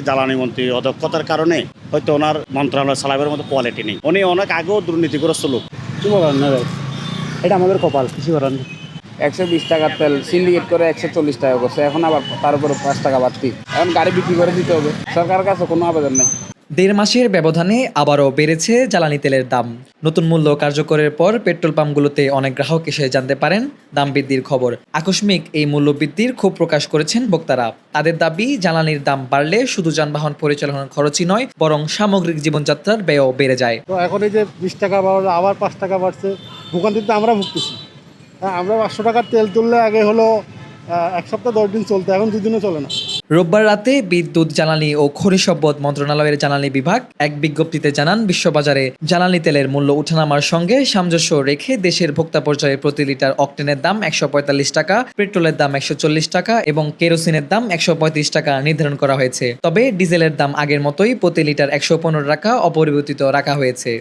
জ্বালানি মন্ত্রী অদক্ষতার কারণে হয়তো ওনার মন্ত্রণালয় চালাবার মতো কোয়ালিটি নেই। উনি অনেক আগেও দুর্নীতিগ্রস্ত লোক। কি বলেন না ভাই, এটা আমাদের কপাল, কিছু করার নেই। 120 টাকার তেল সিন্ডিকেট করে 140 টাকা করছে, এখন আবার তার উপরে 5 টাকা বাড়তি। এখন গাড়ি বিক্রি করে দিতে হবে, সরকারের কাছে কোনো আবেদন নেই। 1.5 মাসের ব্যবধানে আবারও বেড়েছে জ্বালানি তেলের দাম। নতুন মূল্য কার্যকরের পর পেট্রোল পাম্পগুলোতে অনেক গ্রাহক এসে জানতে পারেন দাম বৃদ্ধির খবর। আকস্মিক এই মূল্য বৃদ্ধির ক্ষোভ প্রকাশ করেছেন ভোক্তারা। তাদের দাবি, জ্বালানির দাম বাড়লে শুধু যানবাহন পরিচালনার খরচই নয়, বরং সামগ্রিক জীবনযাত্রার ব্যয়ও বেড়ে যায়। তো এখন এই যে 20 টাকা বাড়লো, আবার 5 টাকা বাড়ছে, ভোগান্তিতে আমরা ভুগতেছি। হ্যাঁ, আমরা 500 টাকার তেল তুললে আগে হলো 1 সপ্তাহ 10 দিন চলতো, এখন 2 দিনও চলে না। রোববার রাতে বিদ্যুৎ, জ্বালানি ও খনিজ সম্পদ মন্ত্রণালয়ের জ্বালানি বিভাগ এক বিজ্ঞপ্তিতে জানান, বিশ্ববাজারে জ্বালানি তেলের মূল্য ওঠানামার সঙ্গে সামঞ্জস্য রেখে দেশের ভোক্তা পর্যায়ে প্রতি লিটার অক্টেনের দাম 145 টাকা, পেট্রোলের দাম 140 টাকা এবং কেরোসিনের দাম 135 টাকা নির্ধারণ করা হয়েছে। তবে ডিজেলের দাম আগের মতোই প্রতি লিটার 115 টাকা অপরিবর্তিত রাখা হয়েছে।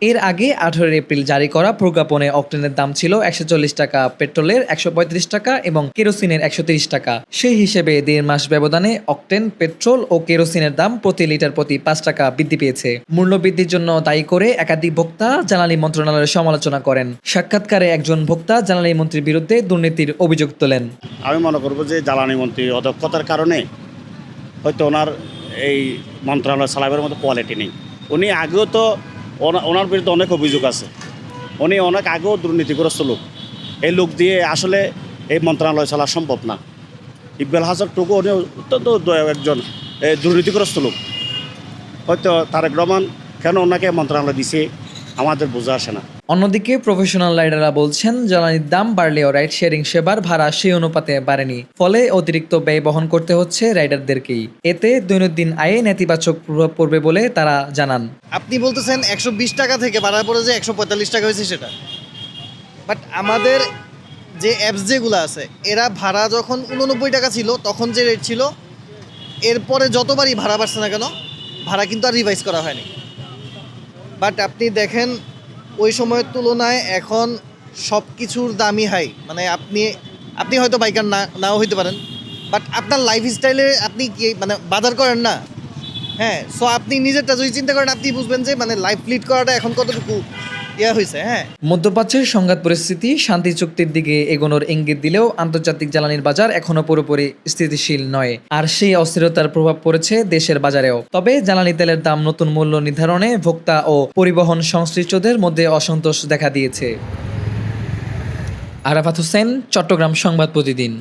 এর আগে 18 এপ্রিল জারি করা প্রজ্ঞাপনে অক্টেনের দাম ছিল 140 টাকা, পেট্রোলের 135 টাকা এবং কেরোসিনের 130 টাকা। সেই হিসেবে 1.5 মাস ব্যবধানে অক্টেন, পেট্রোল ও কেরোসিনের দাম প্রতি লিটার প্রতি 5 টাকা বৃদ্ধি পেয়েছে। মূল্য বৃদ্ধির জন্য দায়ী করে একাধিক ভোক্তা জ্বালানি মন্ত্রণালয়ের সমালোচনা করেন। সাক্ষাৎকারে একজন ভোক্তা জ্বালানি মন্ত্রীর বিরুদ্ধে দুর্নীতির অভিযোগ তোলেন। আমি মনে করবো যে জ্বালানি মন্ত্রী অদক্ষতার কারণে হয়তো ওনার এই মন্ত্রণালয় চালাবার মতো কোয়ালিটি নেই। উনি আগেও তো ওনার বিরুদ্ধে অনেক অভিযোগ আছে। উনি অনেক আগেও দুর্নীতিগ্রস্ত লোক। এই লোক দিয়ে আসলে এই মন্ত্রণালয় চালা সম্ভব না। ইকবাল হাসান টুকু উনি অত্যন্ত একজন দুর্নীতিগ্রস্ত লোক। হয়তো তারেক রহমান কেন ওনাকে মন্ত্রণালয় দিছে আমাদের বোঝা আসে না। অন্যদিকে প্রফেশনাল রাইডাররা বলছেন, জ্বালানির দাম বাড়লেও রাইড শেয়ারিং সেবার ভাড়া সেই অনুপাতে বাড়েনি। ফলে অতিরিক্ত ব্যয় বহন করতে হচ্ছে রাইডারদেরকেই। এতে দৈনন্দিন আয়ে নেতিবাচক প্রভাব পড়বে বলে তারা জানান। আপনি বলতেছেন 120 টাকা থেকে বাড়ার পরে যে 145 টাকা হয়েছে সেটা, বাট আমাদের যে অ্যাপস যেগুলো আছে এরা ভাড়া যখন 89 টাকা ছিল তখন যে রেট ছিল, এরপরে যতবারই ভাড়া বাড়ছে না কেন ভাড়া কিন্তু আর রিভাইজ করা হয়নি। বাট আপনি দেখেন ওই সময়ের তুলনায় এখন সব কিছুর দামই হাই। মানে আপনি হয়তো বাইকার নাও হইতে পারেন, বাট আপনার লাইফস্টাইলে আপনি কি মানে বাজার করেন না। হ্যাঁ, সো আপনি নিজেরটা যদি চিন্তা করেন আপনি বুঝবেন যে মানে লাইফ লিড করাটা এখন কতটুকু হয়েছে। হ্যাঁ, মধ্যপ্রাচ্যের সংঘাত পরিস্থিতি শান্তি চুক্তির দিকে এগোনোর ইঙ্গিত দিলেও আন্তর্জাতিক জ্বালানির বাজার এখনো পুরোপুরি স্থিতিশীল নয়, আর সেই অস্থিরতার প্রভাব পড়েছে দেশের বাজারেও। তবে জ্বালানি তেলের দাম নতুন মূল্য নির্ধারণে ভোক্তা ও পরিবহন সংশ্লিষ্টদের মধ্যে অসন্তোষ দেখা দিয়েছে। আরাফাত হোসেন, চট্টগ্রাম সংবাদ প্রতিদিন।